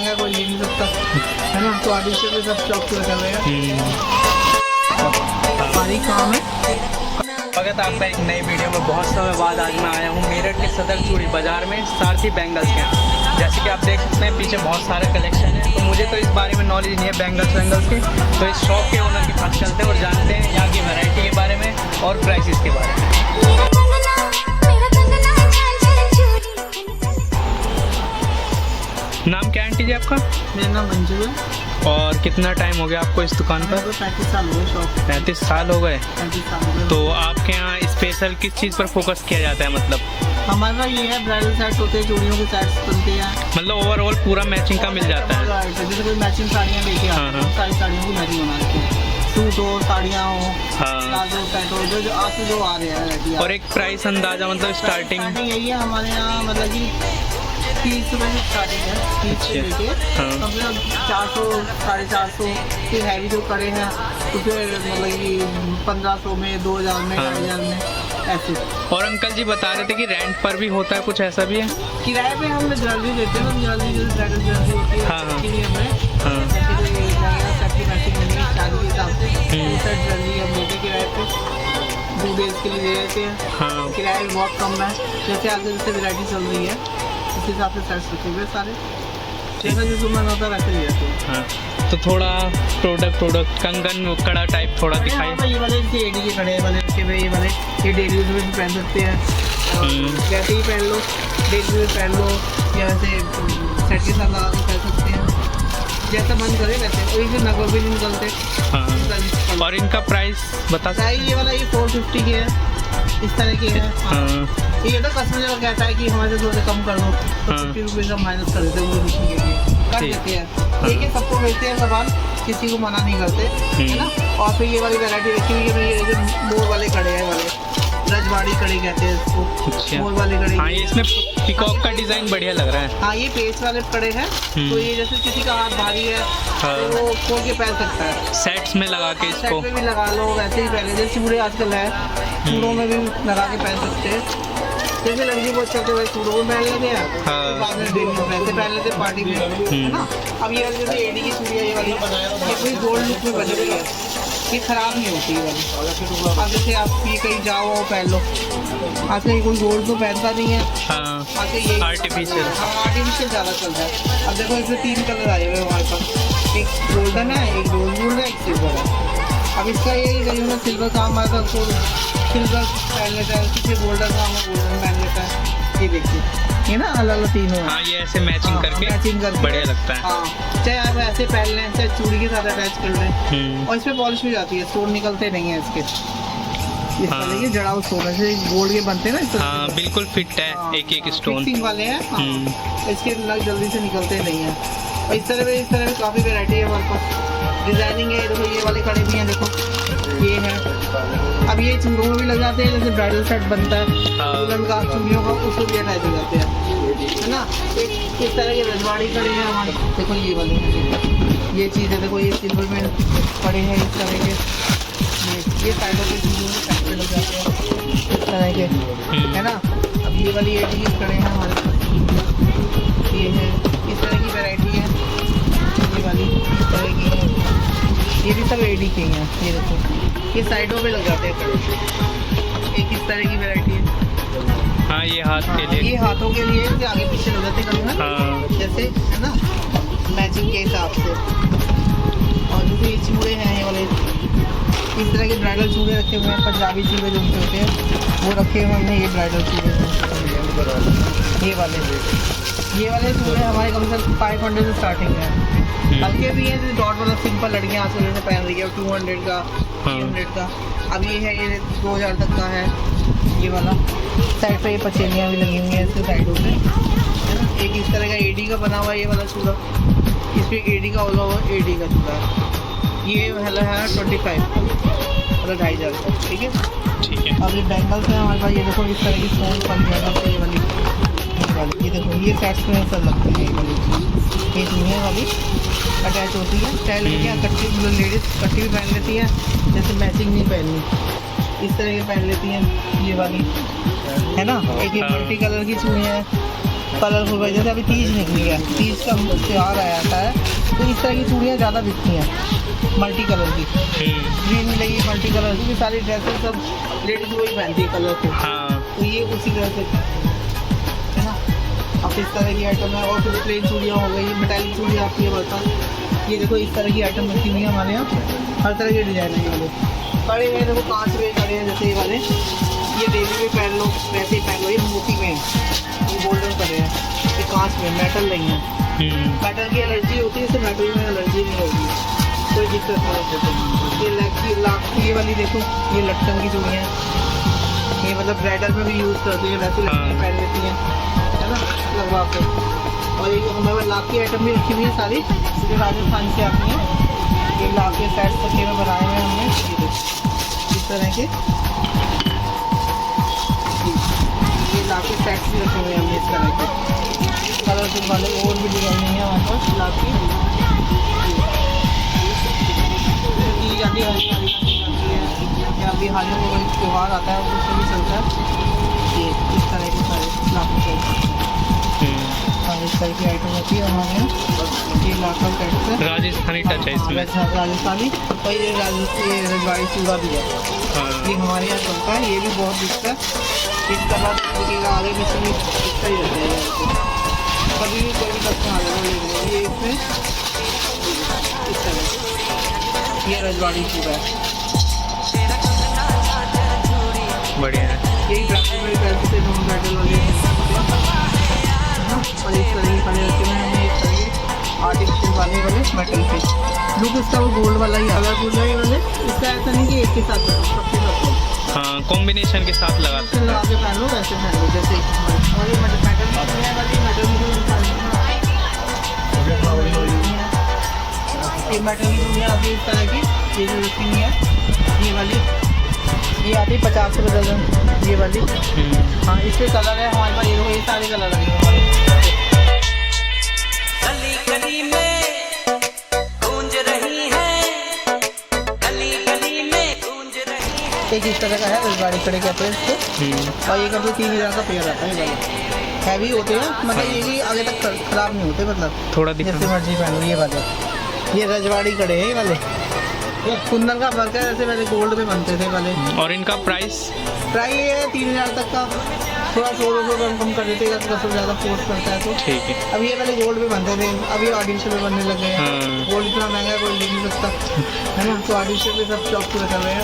महंगा कोई ले नहीं सकता, है ना। तो आर्टिफिशियल पे सब शौक पूरा कर रहे हैं। हमारी काम है। स्वागत आपका एक नई वीडियो में। बहुत समय बाद आज मैं आया हूँ मेरठ के सदर चूड़ी बाज़ार में सारथी बैंगल्स के यहाँ। जैसे कि आप देख सकते हैं पीछे बहुत सारे कलेक्शन है। तो मुझे तो इस बारे में नॉलेज नहीं है बैंगल्स के, तो इस शॉप के ओनर के पास चलते हैं और जानते हैं यहाँ की वैरायटी के बारे में और प्राइसेस के बारे में। नाम क्या आंटी जी आपका? मेरा नाम मंजू है। और कितना टाइम हो गया आपको इस दुकान पर? 35 साल हो गए शॉप। 35 साल हो गए। 35 साल हो गए। तो आपके यहाँ स्पेशल किस चीज़ पर फोकस किया जाता है? मतलब हमारा ये है ब्राइडल सेट होते हैं, चूड़ियों के सेट्स बनते हैं। मतलब ओवरऑल पूरा मैचिंग का मिल जाता है। जैसे कोई मैचिंग साड़ियाँ लेके आते हैं, सारी साड़ियों की मैचिंग बना रखी है। सूट हो, साड़ियाँ हो, प्लाजो सेट हो, जो आज जो आ रहे हैं। और एक प्राइस अंदाजा मतलब स्टार्टिंग यही है हमारे यहाँ, मतलब कि 30 रुपये से स्टार्टिंग है। 30 से लेके कम से कम 400 450 फिर हैवी जो कड़े हैं तो फिर मतलब कि 1500 में, 2000 में, 2000 में ऐसे। और अंकल जी बता रहे थे कि रेंट पर भी होता है, कुछ ऐसा भी है? किराए पे हम ज्वेलरी देते हैं। ज्वेलरी जो ब्राइडल ज्वेलरी होती है उसके लिए हमें जैसे कोई सेफ्टी मैचिंग नहीं है शादी के हिसाब से सेट ज्वेलरी हम देते हैं किराए पे। 2 डेज के लिए दे देते हैं। किराया भी बहुत कम है। जैसे आगे जैसे वैरायटी चल रही है उस हिसाब से सेट्स रखे हुए सारे, जैसा जो मन होता है वैसे ही रहते हैं। तो थोड़ा प्रोडक्ट कंगन कड़ा टाइप थोड़ा दिखाई। ये वाले एडी के कड़े वाले रखे हुए, ये वाले ये डेली यूज में पहन सकते हैं। वैसे ही पहन लो, डेली यूज पहन लो, या वैसे सेट के साथ लगा के पहन सकते हैं, जैसा मन करे वैसे। वही से नगो भी नहीं निकलते। और इनका प्राइस बता सकते? ये वाला ये 450 के है, इस तरह के है। ये तो कस्टमर कहता है कि हमारे थोड़े कम कर दो तो 50 रुपये का माइनस कर देते हैं, वो के लिए कर देते हैं। ये सबको बेचते हैं सामान, किसी को मना नहीं करते, है ना। और फिर ये वाली वैरायटी रखी हुई है, ये जो मोर वाले कड़े हैं वाले, रजवाड़ी कड़ी कहते हैं इसको, मोर वाले कड़े। हाँ, ये इसमें पिकॉक का डिजाइन बढ़िया लग रहा है। हाँ, ये पेच वाले कड़े हैं। तो ये जैसे किसी का हाथ भारी है तो वो खोल के पहन सकता है। सेट्स में लगा के इसको सेट में भी लगा लो, वैसे ही पहले जैसे चूड़े आजकल है, चूड़ों में भी लगा के पहन सकते हैं। जैसे लड़की को चलते हुए चूड़ों में पहन लेते हैं, बाद में डेली में वैसे पहन लेते हैं पार्टी में, है ना। अब ये वाली जैसे एडी की चूड़ियाँ ये वाली, ये पूरी गोल्ड लुक में बनी हुई है, ये खराब नहीं होती है वाली। अब जैसे आप ये कहीं जाओ पहन लो, आजकल कोई गोल्ड तो पहनता नहीं है, आजकल ये आर्टिफिशियल ज़्यादा चल रहा है। अब देखो इसमें 3 कलर आए हुए हमारे पास, एक गोल्डन है, एक रोज गोल्ड है, एक सिल्वर है। अब इसका ये कहीं सिल्वर काम आता है उसको सिल्वर पहन लेता है, किसी गोल्डन काम है गोल्डन पहन लेता है। ये देखिए, ये ना अलग अलग तीनों है। हाँ, ये ऐसे मैचिंग करके बढ़िया लगता है। हाँ, चाहे आप ऐसे पहन लें, चाहे चूड़ी के साथ अटैच कर लें, और इसमें पॉलिश भी जाती है, स्टोन निकलते नहीं है इसके। इस तरह के जड़ाऊ स्टोन जैसे गोल्ड के बनते हैं ना, इस तरह। हाँ, बिल्कुल फिट है। एक स्टोन फिक्सिंग वाले हैं। इसके लग जल्दी से निकलते नहीं है। और इस तरह भी काफ़ी वैरायटी है हमारे पास। डिजाइनिंग है, देखो ये वाले कड़े भी हैं, देखो ये है। अब ये चूड़ों में भी लग जाते हैं, जैसे ब्राइडल सेट बनता है दुल्हन का, चूड़ियों का, उसको भी अटैच हो जाते हैं, है ना। एक इस तरह के रजवाड़ी कड़े हैं हमारे, देखो ये वाले हैं, ये चीज़ है, देखो ये सिल्वर में कड़े हैं इस तरह के। ये साइडों पे चूड़ियों के साइड पे लग जाते हैं इस तरह के, है ना। अब ये वाली एडी के कड़े हैं हमारे पास, ये है, इस तरह की वैरायटी है। ये वाली इस तरह की है, ये भी सब एडी के हैं। ये देखो ये साइडों पे लग जाते हैं कड़े। एक इस तरह की वैरायटी है। हाँ, ये हाथ के लिए, ये हाथों के लिए जो आगे पीछे लग जाते हैं जैसे, है ना, मैचिंग के हिसाब से। और जैसे ये चूड़े हैं, ये वाले इस तरह के ब्राइडल चूड़े रखे हुए हैं, पंजाबी चूड़े जो होते हैं वो रखे हुए हमने। ये ब्राइडल चूड़े ये वाले चूड़े हमारे कम से कम 500 से स्टार्टिंग है। हल्के भी हैं, जैसे डॉट वाला सिंपल लड़कियाँ आजकल जैसे पहन रही है, 200 का, 300 का। अब ये है, ये 2000 तक का है ये वाला। साइड पे ये पचेलियाँ भी लगी हुई हैं इसके साइडों पे, है ना। एक इस तरह का एडी का बना हुआ है ये वाला चूड़ा, इस पर एडी का ऑल ओवर एडी का चूड़ा है। ये वाला है 25 मतलब 2500 का, ठीक है। अब ये बैंगल्स है हमारे पास, ये देखो इस तरह की स्टोन वाली बैंगल्स, ये वाली ये देखो, ये सेट्स में सब लगती है। ये वाली ये चूड़ियाँ वाली अटैच होती है, चाहे लड़कियाँ कट्टी, लेडीज कट्टी भी पहन लेती हैं, जैसे मैचिंग नहीं पहननी इस तरह की पहन लेती हैं ये वाली, है ना। एक ये मल्टी कलर की चूड़ियाँ हैं, कलरफुल भाई, जैसे अभी तीज निकली है, तीज का त्यौहार आया था है, तो इस तरह की चूड़ियाँ ज़्यादा बिकती हैं मल्टी कलर की। ग्रीन मिलेगी, मल्टी कलर की, सारी ड्रेसेस सब लेडीज वही पहनती है कलरफुल। हाँ तो ये उसी तरह से है ना। अब इस तरह की आइटम है, और फिर प्लेन चूड़ियाँ हो गई, मेटालिक चूड़ियाँ आती है हमारे पास। ये देखो इस तरह की आइटम रखी हुई है हमारे यहाँ, हर तरह के डिज़ाइन है। ये वाले कड़े हैं, देखो कांच में कड़े हैं, जैसे ये वाले, ये डेली में पहन लो, वैसे ही पहन लो। ये मोती में, ये गोल्डन कड़े हैं, ये कांच में, मेटल नहीं है। मेटल की एलर्जी होती है, इसे मेटल में एलर्जी नहीं होती, कोई दिक्कत नहीं होती। ये लेग की लाख, ये वाली देखो, ये लटकन की चूड़ियाँ हैं, ये मतलब ब्राइडल में भी यूज़ करती है, वैसे लड़कियाँ पहन लेती हैं, है ना, लगवा के। और ये हमारे पास लाख की आइटम भी रखी हुई है सारी, जो राजस्थान से आती हैं। ये लाख के सेट सके में बनाए हुए हैं हमने, ये देखो इस तरह के, ये लाख के सेट्स भी रखे हुए हैं हमने इस तरह के कलरफुल वाले। और भी डिजाइन है हमारे पास लाख की। अभी या अभी हाल में कोई त्यौहार आता है उससे भी चलता है। ये इस तरह के सारे लाख के, हाँ इस तरह की आइटम होती है हमारे यहाँ। ये लाख का सेट है, राजस्थानी टच है इसमें। राजस्थानी, और ये रजवाड़ी चूड़ा भी है, ये हमारे यहाँ चलता है, ये भी बहुत बिकता है। इसका बाद देखिएगा आगे पीछे भी बिकता ही रहता है, कभी भी कोई भी कस्टमर आ जाएगा ले, ये इसमें इस तरह, ये रजवाड़ी चूड़ा है, बढ़िया है। यही पैसे से नॉन मेटल वाले, और इस तरह के कलर रखे हुए हैं, इस तरह के आर्टिफिशियल वाले मेटल पे। लुक इसका वो गोल्ड वाला ही कलरफुल है वाले, इसका ऐसा नहीं कि एक के साथ सबके साथ, हाँ कॉम्बिनेशन के साथ लगाते लगा के पहन लो, वैसे पहन लो जैसे। और ये मेटल ये मेटल की चूड़ियाँ आती है इस तरह की, ये जो रखी हुई है, ये वाली, ये आती है 50 रुपये दर्जन, ये वाली। हाँ इसके कलर है हमारे पास, ये सारे कलर लगे हैं हमारे। गली में गूंज रही है, गली में गूंज रही है। एक इस तरह का है रजवाड़ी कड़े कहते हैं इसको, और ये कभी 3000 का पेयर आता है। ये वाला हैवी होते हैं, मतलब ये भी आगे तक खराब नहीं होते, मतलब थोड़ा जैसे मर्जी पहन लो। ये वाले, ये रजवाड़ी कड़े हैं, ये वाले कुंदन का वर्क है, जैसे पहले गोल्ड में बनते थे वाले। और इनका प्राइस ये है 3000 तक का, थोड़ा 100 कम कर देते हैं, अगर ज़्यादा फोर्स करता है तो। ठीक है। अब ये पहले गोल्ड में बनते थे, अभी आर्टिफिशियल में बनने लगे हैं। हाँ। गोल्ड इतना महंगा है कोई ले नहीं सकता, है ना, तो आर्टिफिशियल में सब शॉप पे रखा हुए हैं।